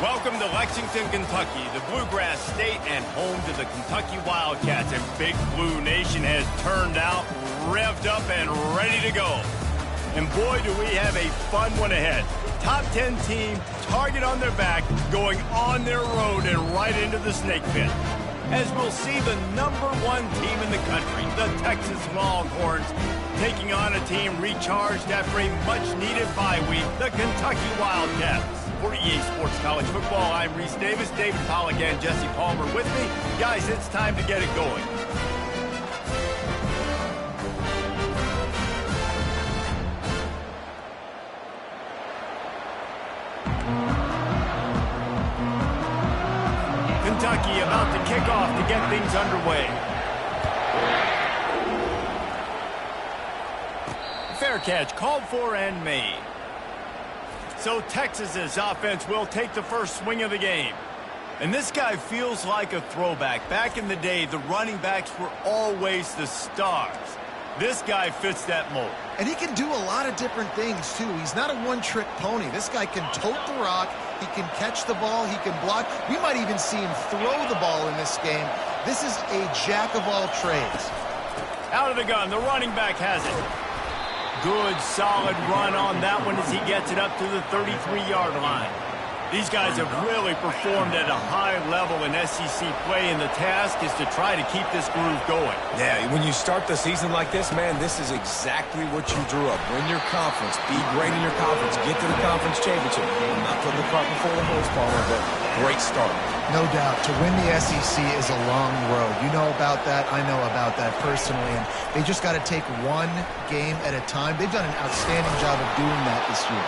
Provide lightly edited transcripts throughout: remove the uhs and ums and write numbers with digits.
Welcome to Lexington, Kentucky, the Bluegrass State and home to the Kentucky Wildcats. And Big Blue Nation has turned out, revved up, and ready to go. And boy, do we have a fun one ahead. Top 10 team, target on their back, going on their road and right into the snake pit. As we'll see the #1 team in the country, the Texas Longhorns, taking on a team recharged after a much-needed bye week, the Kentucky Wildcats. For EA Sports College Football, I'm Reese Davis, David Pollack, and Jesse Palmer with me. Guys, it's time to get it going. Kentucky about to kick off to get things underway. Fair catch called for and made. So Texas's offense will take the first swing of the game. And this guy feels like a throwback. Back in the day, the running backs were always the stars. This guy fits that mold. And he can do a lot of different things, too. He's not a one-trick pony. This guy can tote the rock. He can catch the ball. He can block. We might even see him throw the ball in this game. This is a jack of all trades. Out of the gun, the running back has it. Good, solid run on that one as he gets it up to the 33-yard line. These guys have really performed at a high level in SEC play, and the task is to try to keep this groove going. Yeah, when you start the season like this, man, this is exactly what you drew up. Win your conference, be great in your conference, get to the conference championship. I'm not putting the cart before the horse, Palmer, but great start. No doubt. To win the SEC is a long road. You know about that. I know about that personally. And they just got to take one game at a time. They've done an outstanding job of doing that this year.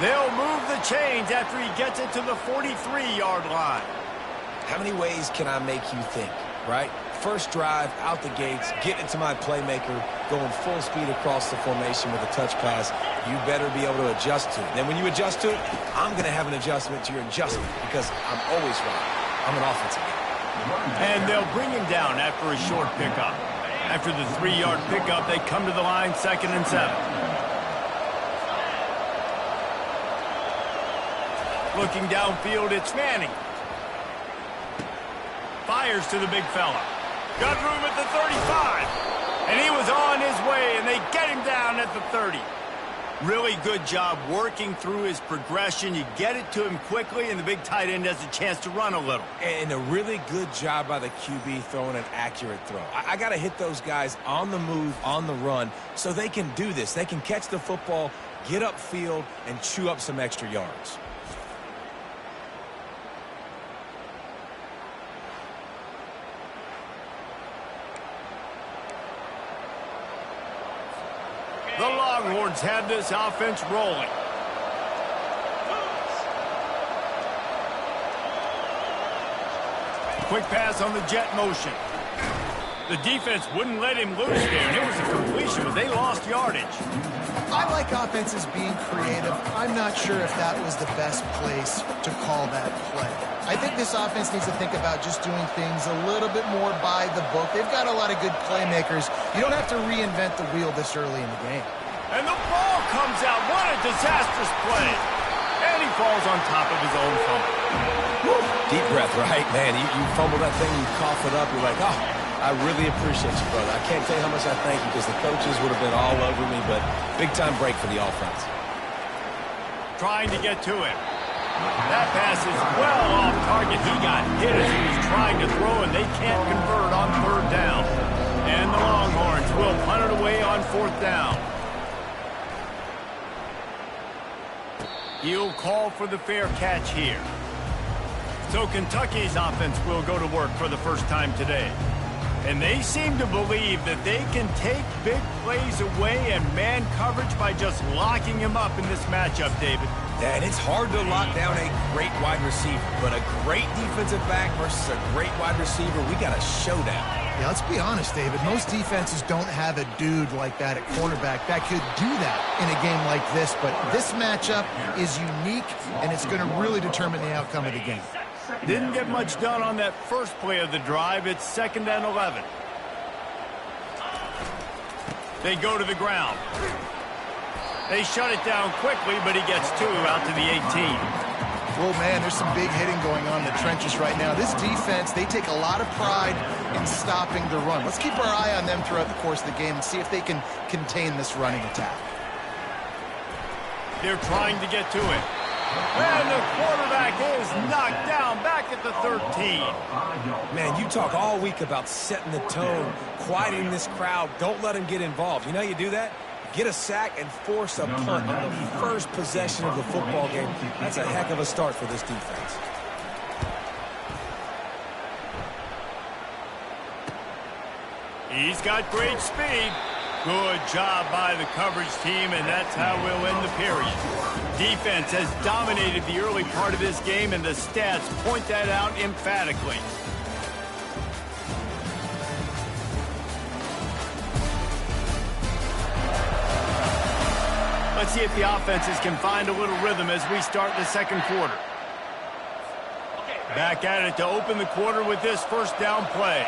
They'll move the chains after he gets it to the 43-yard line. How many ways can I make you think, right? First drive, out the gates, get into my playmaker, going full speed across the formation with a touch pass. You better be able to adjust to it. Then when you adjust to it, I'm going to have an adjustment to your adjustment because I'm always right. I'm an offensive guy. And they'll bring him down after a short pickup. After the 3-yard pickup, they come to the line, 2nd and 7. Looking downfield, it's Manning. Fires to the big fella. Got room at the 35. And he was on his way, and they get him down at the 30. Really good job working through his progression. You get it to him quickly, and the big tight end has a chance to run a little. And a really good job by the QB throwing an accurate throw. I got to hit those guys on the move, on the run, so they can do this. They can catch the football, get upfield, and chew up some extra yards. The Longhorns have this offense rolling. Quick pass on the jet motion. The defense wouldn't let him loose there, and it was a completion, but they lost yardage. I like offenses being creative. I'm not sure if that was the best place to call that play. I think this offense needs to think about just doing things a little bit more by the book. They've got a lot of good playmakers. You don't have to reinvent the wheel this early in the game. And the ball comes out. What a disastrous play. And he falls on top of his own fumble. Woo. Deep breath, right? Man, you fumble that thing, you cough it up, you're like, oh, I really appreciate you, brother. I can't tell you how much I thank you because the coaches would have been all over me, but big-time break for the offense. Trying to get to it. That pass is well off target. He got hit as he was trying to throw, and they can't convert on 3rd down. And the Longhorns will punt it away on 4th down. He'll call for the fair catch here. So Kentucky's offense will go to work for the first time today. And they seem to believe that they can take big plays away and man coverage by just locking him up in this matchup, David. Yeah, and it's hard to lock down a great wide receiver, but a great defensive back versus a great wide receiver, we got a showdown. Yeah, let's be honest, David. Most defenses don't have a dude like that at cornerback that could do that in a game like this, but this matchup is unique, and it's going to really determine the outcome of the game. Didn't get much done on that first play of the drive. It's 2nd and 11. They go to the ground. They shut it down quickly, but he gets 2 out to the 18. Oh, man, there's some big hitting going on in the trenches right now. This defense, they take a lot of pride in stopping the run. Let's keep our eye on them throughout the course of the game and see if they can contain this running attack. They're trying to get to it. And the quarterback is knocked down back at the 13. Man, you talk all week about setting the tone, quieting this crowd. Don't let them get involved. You know how you do that? Get a sack and force a punt on the first possession of the football game. That's a heck of a start for this defense. He's got great speed. Good job by the coverage team, and that's how we'll end the period. Defense has dominated the early part of this game, and the stats point that out emphatically. Let's see if the offenses can find a little rhythm as we start the second quarter. Back at it to open the quarter with this first down play.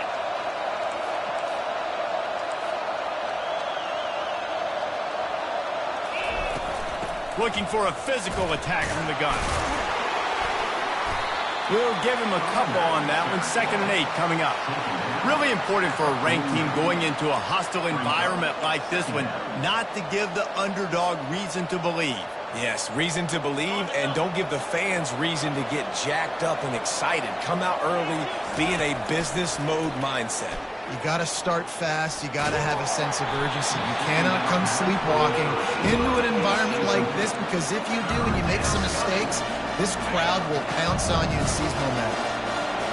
Looking for a physical attack from the gun. We'll give him a couple on that one. 2nd and 8 coming up. Really important for a ranked team going into a hostile environment like this one, not to give the underdog reason to believe. Yes, reason to believe, and don't give the fans reason to get jacked up and excited. Come out early, be in a business mode mindset. You got to start fast. You got to have a sense of urgency. You cannot come sleepwalking into an environment like this, because if you do and you make some mistakes, this crowd will pounce on you and seize momentum.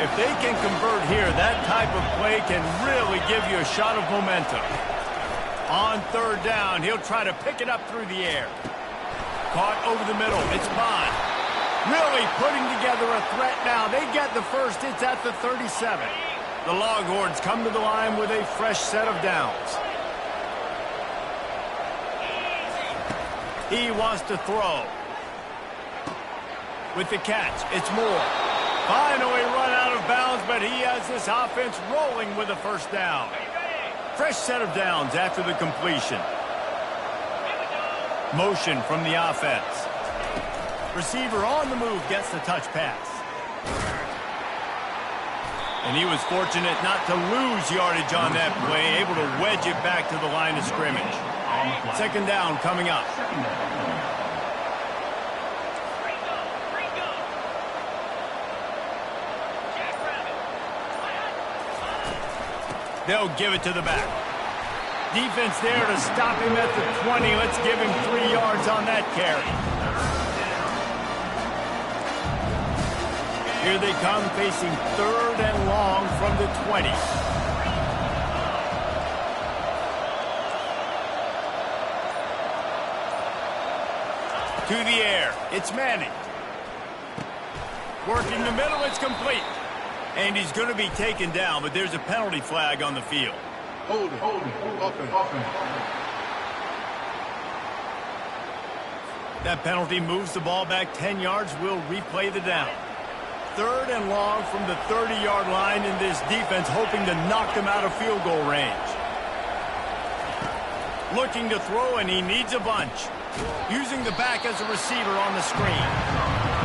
If they can convert here, that type of play can really give you a shot of momentum. On 3rd down, he'll try to pick it up through the air. Caught over the middle. It's Bond. Really putting together a threat now. They get the first. It's at the 37. The Longhorns come to the line with a fresh set of downs. He wants to throw. With the catch, it's Moore. Finally run out of bounds, but he has this offense rolling with a first down. Fresh set of downs after the completion. Motion from the offense. Receiver on the move gets the touch pass. And he was fortunate not to lose yardage on that play, able to wedge it back to the line of scrimmage. 2nd down coming up. They'll give it to the back. Defense there to stop him at the 20. Let's give him 3 yards on that carry. Here they come, facing 3rd and long from the 20. To the air, it's Manning. Working the middle, it's complete. And he's going to be taken down, but there's a penalty flag on the field. Hold it, offense. That penalty moves the ball back 10 yards. We'll replay the down. 3rd and long from the 30-yard line, in this defense hoping to knock them out of field goal range. Looking to throw, and he needs a bunch. Using the back as a receiver on the screen.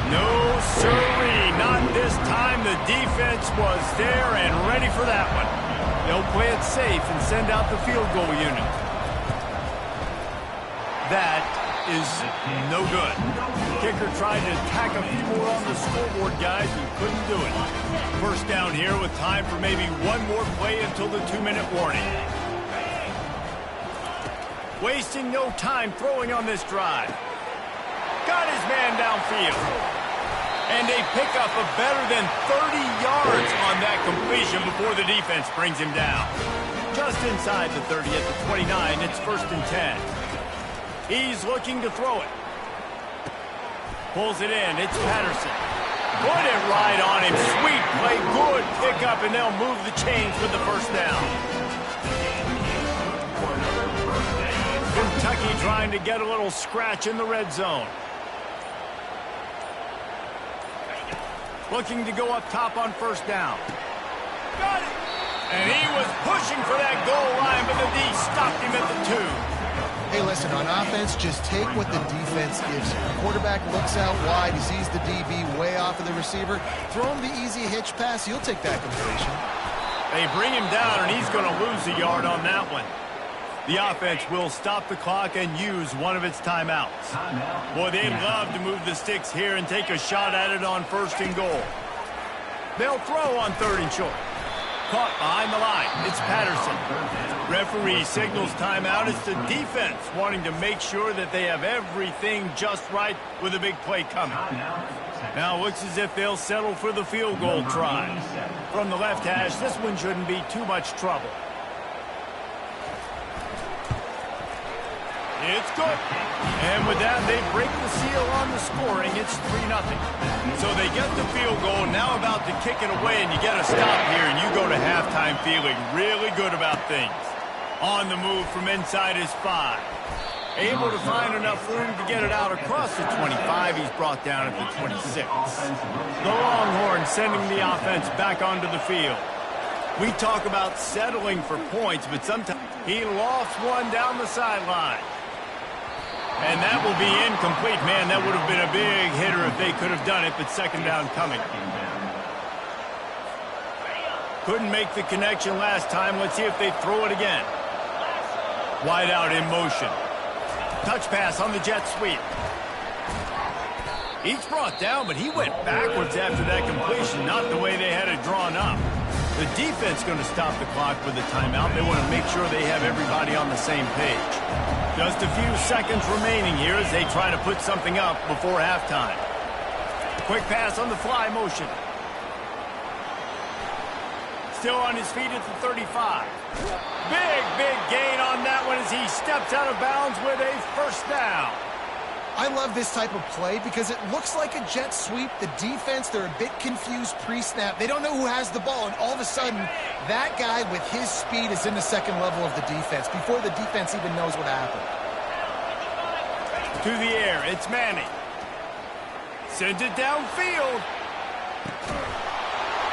No sirree, not this time. The defense was there and ready for that one. They'll play it safe and send out the field goal unit. That is no good. Kicker tried to tack a few more on the scoreboard, guys, and couldn't do it. First down here with time for maybe one more play until the 2-minute warning. Wasting no time throwing on this drive. Got his man downfield. And they pick up a better than 30 yards on that completion before the defense brings him down. Just inside the 30 at the 29, it's 1st and 10. He's looking to throw it. Pulls it in, it's Patterson. Put it right on him, sweet play, good pickup, and they'll move the chains with the first down. Kentucky trying to get a little scratch in the red zone. Looking to go up top on first down. Got it! And he was pushing for that goal line, but the D stopped him at the 2. Hey, listen, on offense, just take what the defense gives you. The quarterback looks out wide. He sees the DB way off of the receiver. Throw him the easy hitch pass. He'll take that completion. They bring him down, and he's going to lose a yard on that one. The offense will stop the clock and use one of its timeouts. Boy, they'd love to move the sticks here and take a shot at it on 1st and goal. They'll throw on 3rd and short. Caught behind the line. It's Patterson. Referee signals timeout. It's the defense wanting to make sure that they have everything just right with a big play coming. Now it looks as if they'll settle for the field goal try. From the left hash, this one shouldn't be too much trouble. It's good. And with that, they break the seal on the scoring. It's 3-0. So they get the field goal, now about to kick it away, and you get a stop here, and you go to halftime feeling really good about things. On the move from inside his 5. Able to find enough room to get it out across the 25. He's brought down at the 26. The Longhorns sending the offense back onto the field. We talk about settling for points, but sometimes he lofts one down the sideline. And that will be incomplete. Man, that would have been a big hitter if they could have done it, but 2nd down coming. Couldn't make the connection last time. Let's see if they throw it again. Wide out in motion. Touch pass on the jet sweep. He's brought down, but he went backwards after that completion, not the way they had it drawn up. The defense going to stop the clock with a timeout. They want to make sure they have everybody on the same page. Just a few seconds remaining here as they try to put something up before halftime. Quick pass on the fly motion. Still on his feet at the 35. Big gain on that one as he steps out of bounds with a 1st down. I love this type of play because it looks like a jet sweep. The defense, they're a bit confused pre-snap. They don't know who has the ball, and all of a sudden, that guy with his speed is in the 2nd level of the defense before the defense even knows what happened. To the air, it's Manning. Sends it downfield.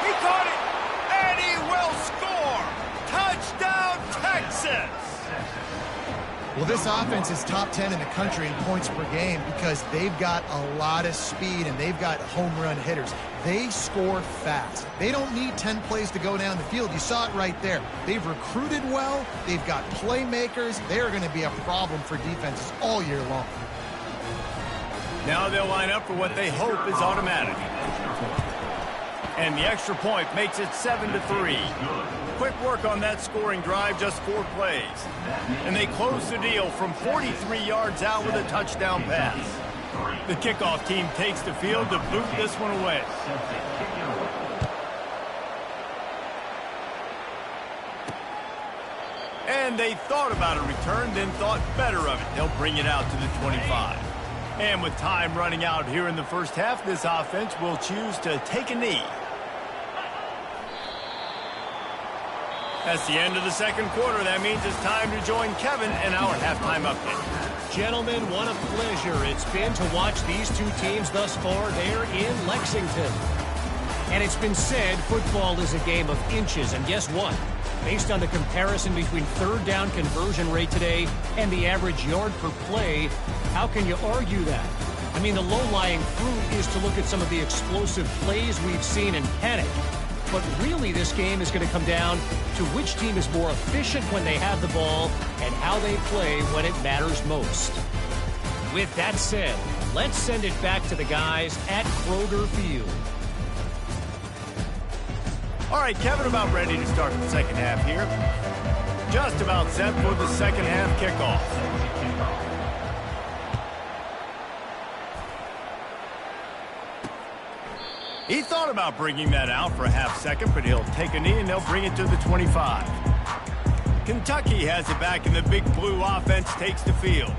He caught it, and he will score. Touchdown, Texas! Well, this offense is top 10 in the country in points per game because they've got a lot of speed and they've got home run hitters. They score fast. They don't need 10 plays to go down the field. You saw it right there. They've recruited well. They've got playmakers. They're going to be a problem for defenses all year long. Now they'll line up for what they hope is automatic. And the extra point makes it 7-3. Quick work on that scoring drive, just 4 plays. And they close the deal from 43 yards out with a touchdown pass. The kickoff team takes the field to boot this one away. And they thought about a return, then thought better of it. They'll bring it out to the 25. And with time running out here in the 1st half, this offense will choose to take a knee. That's the end of the 2nd quarter. That means it's time to join Kevin in our halftime update. Gentlemen, what a pleasure it's been to watch these two teams thus far there in Lexington. And it's been said football is a game of inches. And guess what? Based on the comparison between 3rd down conversion rate today and the average yard per play, how can you argue that? I mean, the low-lying fruit is to look at some of the explosive plays we've seen and panic. But really, this game is going to come down to which team is more efficient when they have the ball and how they play when it matters most. With that said, let's send it back to the guys at Kroger Field. All right, Kevin, about ready to start the 2nd half here. Just about set for the 2nd half kickoff. He thought about bringing that out for a half second, but he'll take a knee and they'll bring it to the 25. Kentucky has it back, and the Big Blue offense takes the field.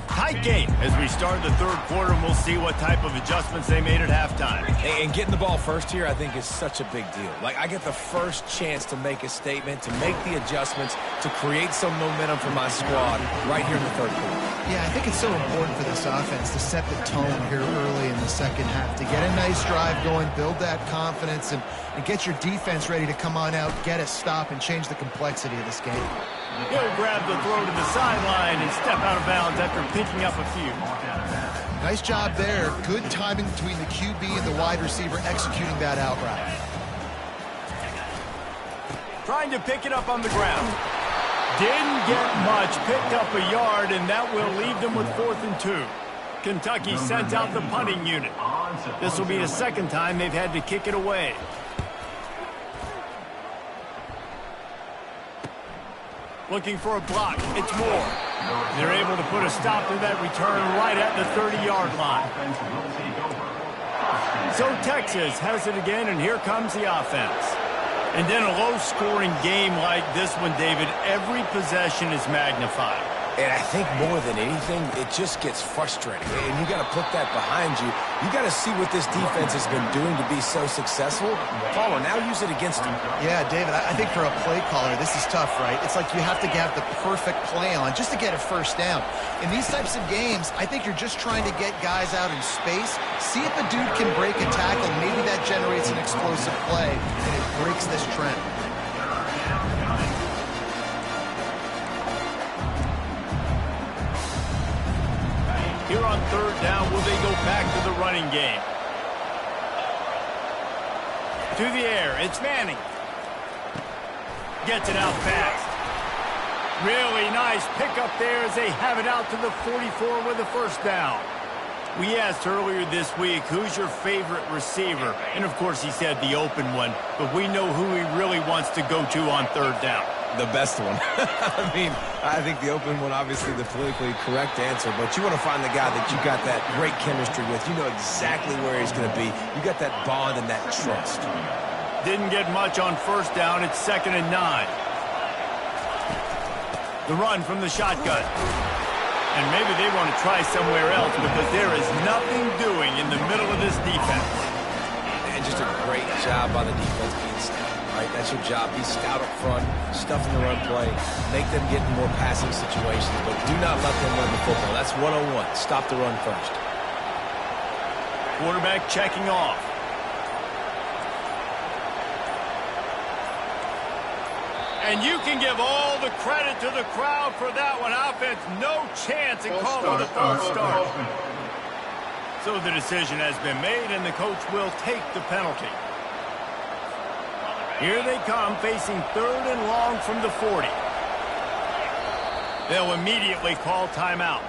Tight game as we start the 3rd quarter, and we'll see what type of adjustments they made at halftime. And getting the ball first here, I think, is such a big deal. Like, I get the first chance to make a statement, to make the adjustments, to create some momentum for my squad right here in the 3rd quarter. Yeah, I think it's so important for this offense to set the tone here early in the 2nd half, to get a nice drive going, build that confidence, and get your defense ready to come on out, get a stop, and change the complexity of this game. He'll grab the throw to the sideline and step out of bounds after picking up a few. Nice job there. Good timing between the QB and the wide receiver executing that out route. Trying to pick it up on the ground. Didn't get much, picked up a yard, and that will leave them with 4th and 2. Kentucky sent out the punting unit. This will be the second time they've had to kick it away. Looking for a block. It's Moore. They're able to put a stop to that return right at the 30-yard line. So Texas has it again, and here comes the offense. And in a low-scoring game like this one, David, every possession is magnified. And I think more than anything, it just gets frustrating. And you got to put that behind you. You got to see what this defense has been doing to be so successful. Caller, now use it against them. Yeah, David, I think for a play caller, this is tough, right? It's like you have to have the perfect play on just to get a first down. In these types of games, I think you're just trying to get guys out in space, see if a dude can break a tackle. Maybe that generates an explosive play, and it breaks this trend. Here on 3rd down, will they go back to the running game? To the air, it's Manning. Gets it out fast. Really nice pickup there as they have it out to the 44 with a first down. We asked earlier this week, who's your favorite receiver? And, of course, he said the open one, but we know who he really wants to go to on 3rd down. The best one. I mean, I think the open one, obviously the politically correct answer, but you want to find the guy that you got that great chemistry with. You know exactly where he's going to be. You got that bond and that trust. Didn't get much on 1st down. It's 2nd and 9. The run from the shotgun. And maybe they want to try somewhere else because there is nothing doing in the middle of this defense. And just a great job by the defense being stout. Right, that's your job. Be stout up front, stuff in the run play, make them get in more passing situations, but do not let them run the football. That's 101. Stop the run first. Quarterback checking off. And you can give all the credit to the crowd for that one. Offense, no chance in calling the false start. So the decision has been made, and the coach will take the penalty. Here they come, facing 3rd and long from the 40. They'll immediately call timeout.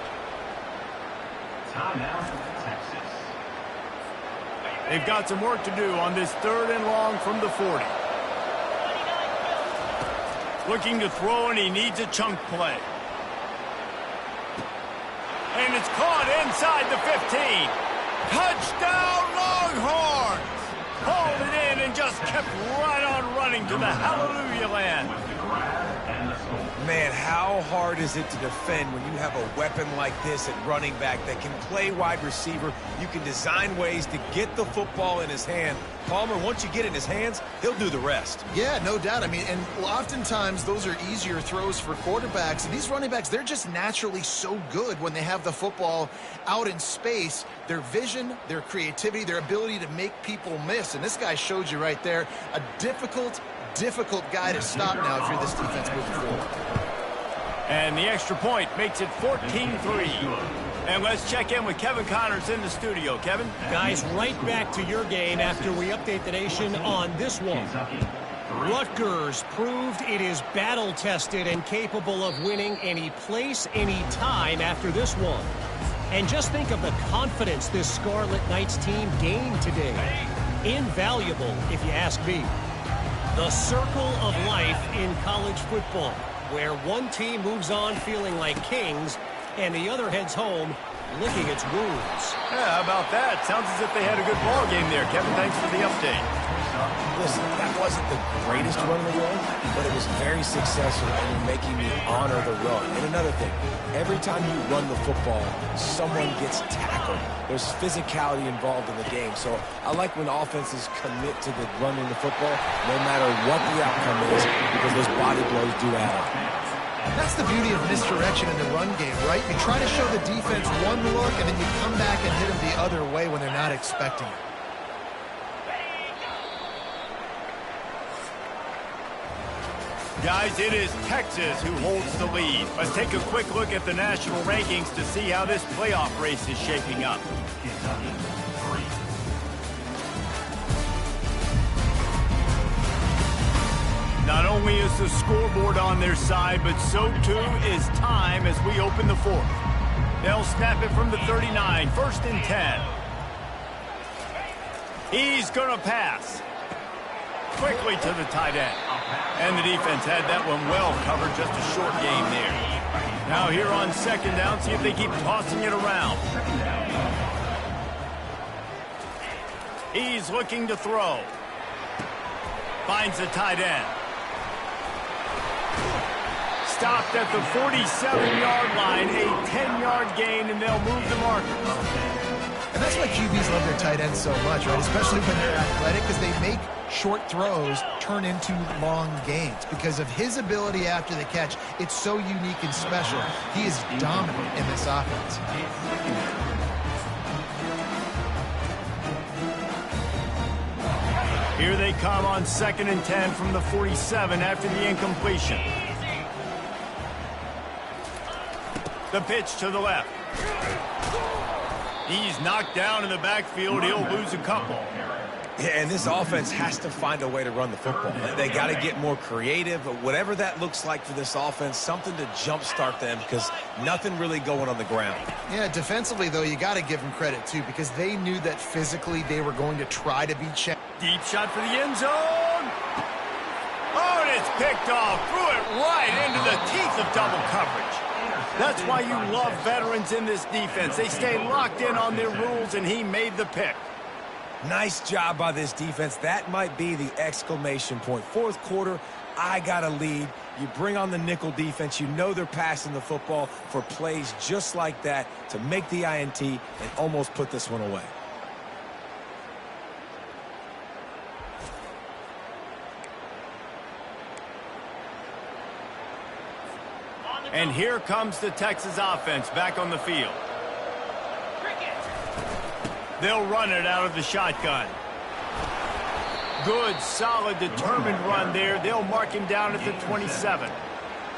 Timeout, Texas. They've got some work to do on this 3rd and long from the 40. Looking to throw, and he needs a chunk play. And it's caught inside the 15. Touchdown, Longhorns! Hauled it in and just kept right on running to the hallelujah land. Man, how hard is it to defend when you have a weapon like this at running back that can play wide receiver? You can design ways to get the football in his hand. Palmer, once you get it in his hands, he'll do the rest. Yeah, no doubt. I mean, and oftentimes those are easier throws for quarterbacks. And these running backs, they're just naturally so good when they have the football out in space. Their vision, their creativity, their ability to make people miss. And this guy showed you right there a difficult guy to stop now if you're this defense moving forward. And the extra point makes it 14-3. And let's check in with Kevin Connors in the studio. Kevin? Guys, right back to your game after we update the nation on this one. Rutgers proved it is battle-tested and capable of winning any place, any time after this one. And just think of the confidence this Scarlet Knights team gained today. Invaluable, if you ask me. The circle of life in college football, where one team moves on feeling like kings and the other heads home licking its wounds. Yeah, how about that? Sounds as if they had a good ball game there. Kevin, thanks for the update. Listen, that wasn't the greatest run in the world, but it was very successful, and you're making me honor the run. And another thing, every time you run the football, someone gets tackled. There's physicality involved in the game. So I like when offenses commit to the running the football, no matter what the outcome is, because those body blows do add up. That's the beauty of misdirection in the run game, right? You try to show the defense one look, and then you come back and hit them the other way when they're not expecting it. Guys, it is Texas who holds the lead. Let's take a quick look at the national rankings to see how this playoff race is shaping up. Not only is the scoreboard on their side, but so too is time as we open the fourth. They'll snap it from the 39, 1st and 10. He's going to pass. Quickly to the tight end. And the defense had that one well covered, just a short game there. Now here on 2nd down, see if they keep tossing it around. He's looking to throw. Finds the tight end. Stopped at the 47-yard line, a 10-yard gain, and they'll move the markers. And that's why QBs love their tight ends so much, right? Especially when they're athletic, because they make short throws turn into long gains. Because of his ability after the catch, it's so unique and special. He is dominant in this offense. Here they come on 2nd and 10 from the 47 after the incompletion. The pitch to the left. He's knocked down in the backfield. He'll lose a couple. Yeah, and this offense has to find a way to run the football. They got to get more creative, but whatever that looks like for this offense, something to jumpstart them because nothing really going on the ground. Yeah, defensively, though, you got to give them credit, too, because they knew that physically they were going to try to be checked. Deep shot for the end zone. Oh, and it's picked off. Threw it right into the teeth of double coverage. That's why you love veterans in this defense. They stay locked in on their rules, and he made the pick. Nice job by this defense. That might be the exclamation point. 4th quarter, I got a lead. You bring on the nickel defense. You know they're passing the football for plays just like that to make the INT and almost put this one away. And here comes the Texas offense back on the field. They'll run it out of the shotgun. Good, solid, determined run there. They'll mark him down at the 27.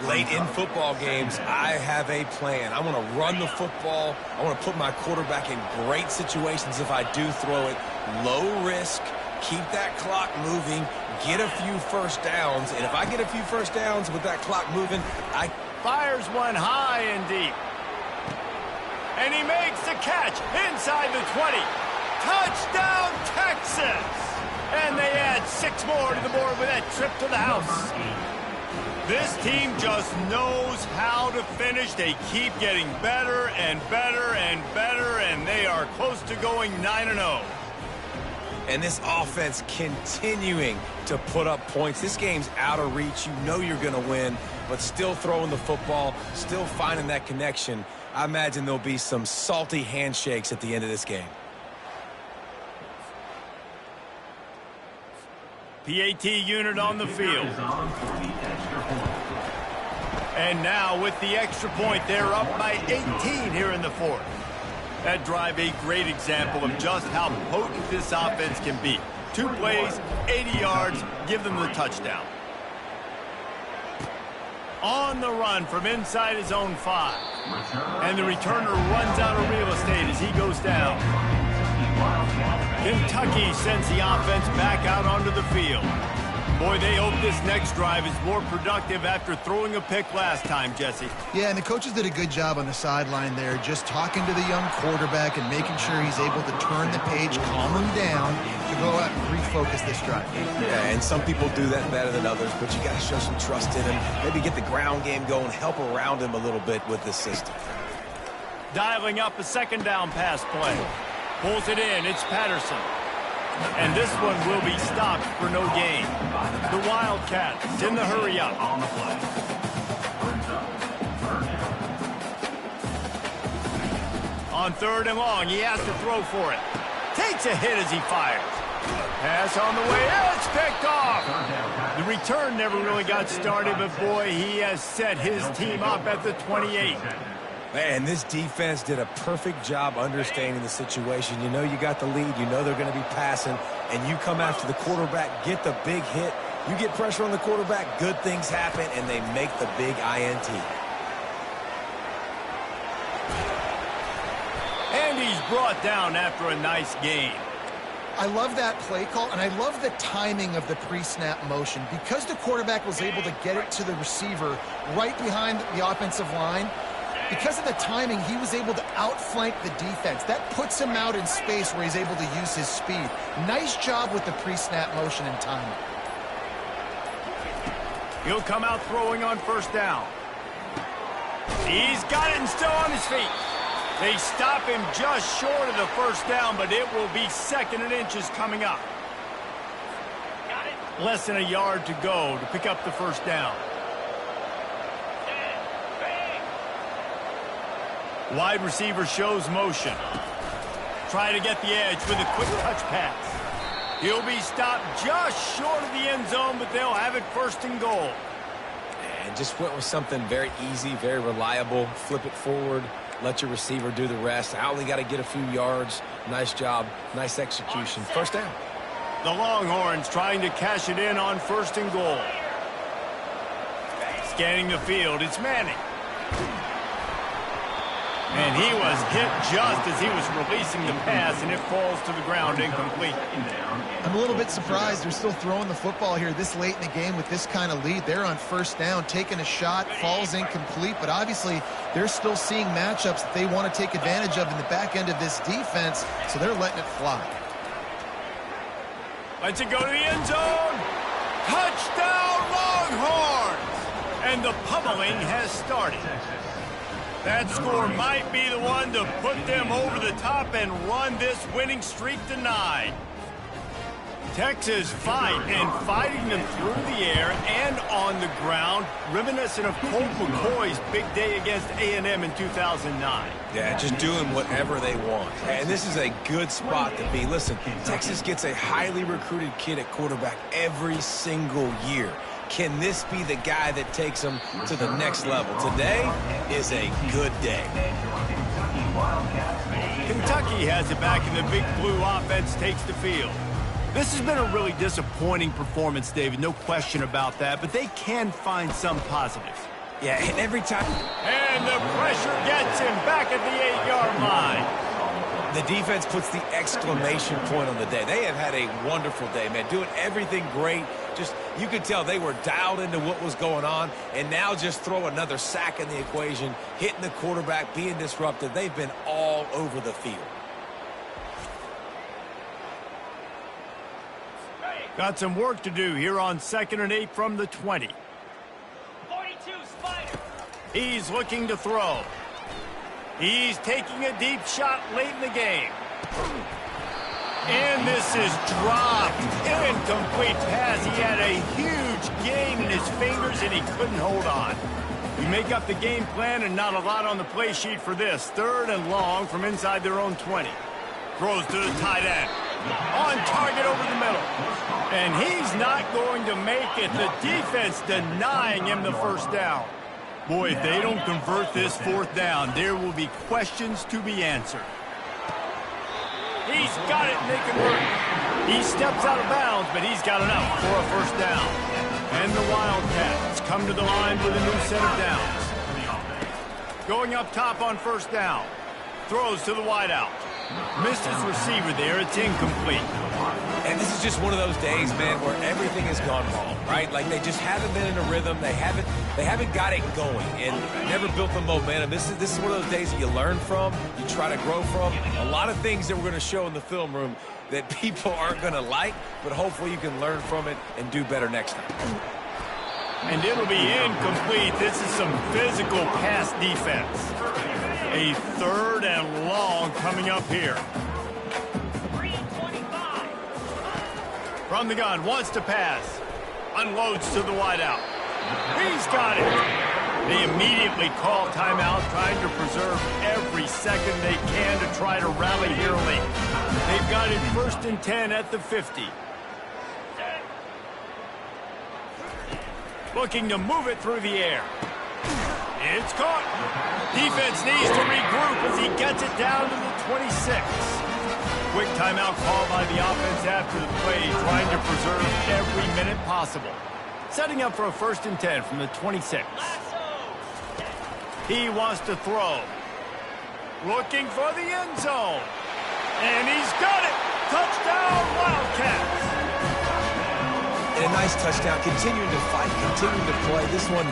Late in football games, I have a plan. I want to run the football. I want to put my quarterback in great situations if I do throw it. Low risk, keep that clock moving, get a few first downs. And if I get a few first downs with that clock moving, I fires one high and deep. And he makes the catch inside the 20. Touchdown, Texas! And they add 6 more to the board with that trip to the house. This team just knows how to finish. They keep getting better and better and better, and they are close to going 9-0. And this offense continuing to put up points. This game's out of reach. You know you're going to win, but still throwing the football, still finding that connection. I imagine there'll be some salty handshakes at the end of this game. PAT unit on the field. And now with the extra point, they're up by 18 here in the 4th. That drive, a great example of just how potent this offense can be. 2 plays, 80 yards, give them the touchdown. On the run from inside his own 5. And the returner runs out of real estate as he goes down. Kentucky sends the offense back out onto the field. Boy, they hope this next drive is more productive after throwing a pick last time, Jesse. Yeah, and the coaches did a good job on the sideline there, just talking to the young quarterback and making sure he's able to turn the page, calm him down, to go out and refocus this drive. Yeah, and some people do that better than others, but you got to show some trust in him. Maybe get the ground game going, help around him a little bit with this system. Dialing up a 2nd down pass play. Pulls it in. It's Patterson. And this one will be stopped for no gain. The Wildcats in the hurry up. On 3rd and long, he has to throw for it. Takes a hit as he fires. Pass on the way. It's picked off. The return never really got started, but boy, he has set his team up at the 28. Man, this defense did a perfect job understanding the situation. You know you got the lead. You know they're going to be passing. And you come after the quarterback, get the big hit. You get pressure on the quarterback, good things happen, and they make the big INT. And he's brought down after a nice gain. I love that play call, and I love the timing of the pre-snap motion. Because the quarterback was able to get it to the receiver right behind the offensive line, because of the timing, he was able to outflank the defense. That puts him out in space where he's able to use his speed. Nice job with the pre-snap motion and timing. He'll come out throwing on first down. He's got it and still on his feet. They stop him just short of the first down, but it will be 2nd and inches coming up. Less than a yard to go to pick up the first down. Wide receiver shows motion. Try to get the edge with a quick touch pass. He'll be stopped just short of the end zone, but they'll have it 1st and goal. And just went with something very easy, very reliable. Flip it forward. Let your receiver do the rest. I only got to get a few yards. Nice job. Nice execution. First down. The Longhorns trying to cash it in on 1st and goal. Scanning the field, it's Manning. And he was hit just as he was releasing the pass, and it falls to the ground incomplete. I'm a little bit surprised they're still throwing the football here this late in the game with this kind of lead. They're on 1st down, taking a shot, falls incomplete, but obviously they're still seeing matchups that they want to take advantage of in the back end of this defense, so they're letting it fly. Lets it go to the end zone. Touchdown, Longhorns! And the pummeling has started. That score might be the one to put them over the top and run this winning streak to 9. Texas fighting them through the air and on the ground, reminiscent of Colt McCoy's big day against A&M in 2009. Yeah, just doing whatever they want. And this is a good spot to be. Listen, Texas gets a highly recruited kid at quarterback every single year. Can this be the guy that takes them to the next level? Today is a good day. Kentucky has it back, and the Big Blue offense takes the field. This has been a really disappointing performance, David, no question about that, but they can find some positives. Yeah, and every time... And the pressure gets him back at the 8-yard line. The defense puts the exclamation point on the day. They have had a wonderful day, man, doing everything great. Just, you could tell they were dialed into what was going on, and now just throw another sack in the equation, hitting the quarterback, being disruptive. They've been all over the field. Got some work to do here on 2nd and 8 from the 20. 42, Spider. He's looking to throw. He's taking a deep shot late in the game. And this is dropped. Incomplete pass. He had a huge gain in his fingers, and he couldn't hold on. You make up the game plan, and not a lot on the play sheet for this. 3rd and long from inside their own 20. Throws to the tight end. On target over the middle. And he's not going to make it. The defense denying him the first down. Boy, if they don't convert this 4th down, there will be questions to be answered. He's got it, and they convert. He steps out of bounds, but he's got enough for a first down. And the Wildcats come to the line with a new set of downs. Going up top on first down. Throws to the wideout. Missed his receiver there. It's incomplete. And this is just one of those days, man, where everything has gone wrong, right? Like they just haven't been in a rhythm. They haven't got it going and never built the momentum. This is one of those days that you learn from, you try to grow from. A lot of things that we're going to show in the film room that people aren't going to like, but hopefully you can learn from it and do better next time. And it'll be incomplete. This is some physical pass defense. A 3rd and long coming up here. From the gun, wants to pass. Unloads to the wideout. He's got it. They immediately call timeout, trying to preserve every second they can to try to rally here late. They've got it 1st and 10 at the 50. Looking to move it through the air. It's caught. Defense needs to regroup as he gets it down to the 26. Quick timeout called by the offense after the play, trying to preserve every minute possible. Setting up for a 1st and 10 from the 26. He wants to throw. Looking for the end zone. And he's got it! Touchdown, Wildcats! And a nice touchdown, continuing to fight, continuing to play. This one,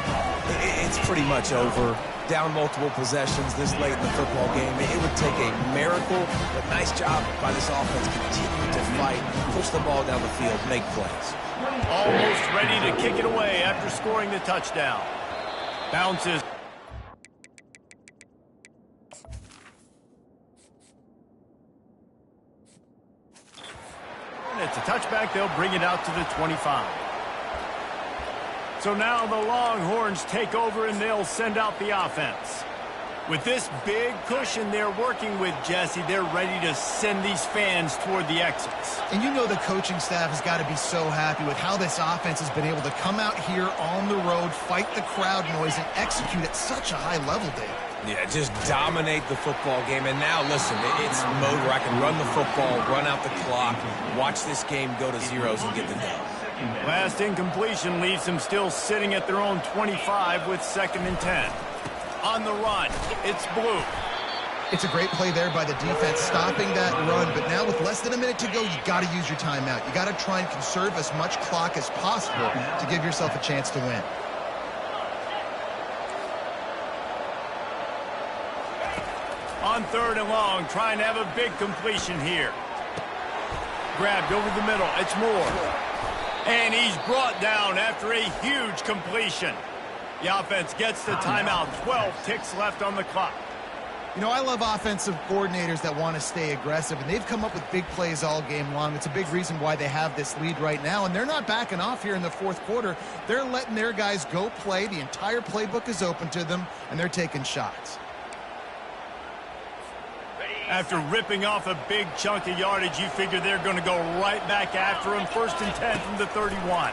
it's pretty much over. Down multiple possessions this late in the football game. It would take a miracle, but nice job by this offense continuing to fight, push the ball down the field, make plays. Almost ready to kick it away after scoring the touchdown. Bounces. And it's a touchback. They'll bring it out to the 25. So now the Longhorns take over and they'll send out the offense. With this big cushion they're working with, Jesse, they're ready to send these fans toward the exits. And you know the coaching staff has got to be so happy with how this offense has been able to come out here on the road, fight the crowd noise, and execute at such a high level, Dave. Yeah, just dominate the football game. And now, listen, it's mode where I can run the football, run out the clock, watch this game go to zeros and get the dub. Last incompletion leaves them still sitting at their own 25 with 2nd and 10. On the run, it's Blue. It's a great play there by the defense, stopping that run. But now with less than a minute to go, you got to use your timeout. You got to try and conserve as much clock as possible to give yourself a chance to win. On 3rd and long, trying to have a big completion here. Grabbed over the middle, it's Moore. And he's brought down after a huge completion. The offense gets the timeout. 12 ticks left on the clock. You know, I love offensive coordinators that want to stay aggressive, and they've come up with big plays all game long. It's a big reason why they have this lead right now, and they're not backing off here in the 4th quarter. They're letting their guys go play. The entire playbook is open to them, and they're taking shots. After ripping off a big chunk of yardage, you figure they're going to go right back after him. 1st and 10 from the 31.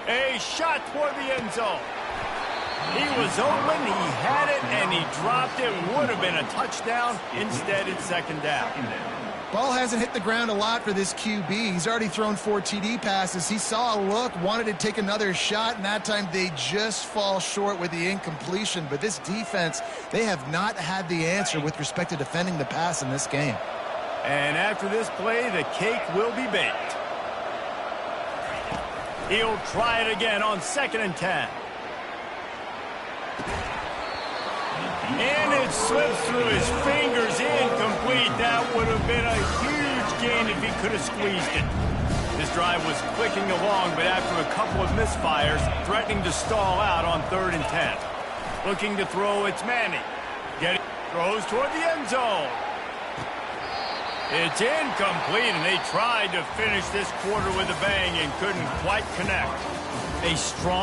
A shot toward the end zone. He was open, he had it, and he dropped it. Would have been a touchdown. Instead, it's 2nd down. Ball hasn't hit the ground a lot for this QB. He's already thrown 4 TD passes. He saw a look, wanted to take another shot, and that time they just fall short with the incompletion. But this defense, they have not had the answer with respect to defending the pass in this game. And after this play, the cake will be baked. He'll try it again on 2nd and 10. And it slips through his fingers, incomplete. That would have been a huge gain if he could have squeezed it. This drive was clicking along, but after a couple of misfires, threatening to stall out on 3rd and 10. Looking to throw, it's Manning. Throws toward the end zone. It's incomplete, and they tried to finish this quarter with a bang and couldn't quite connect. A strong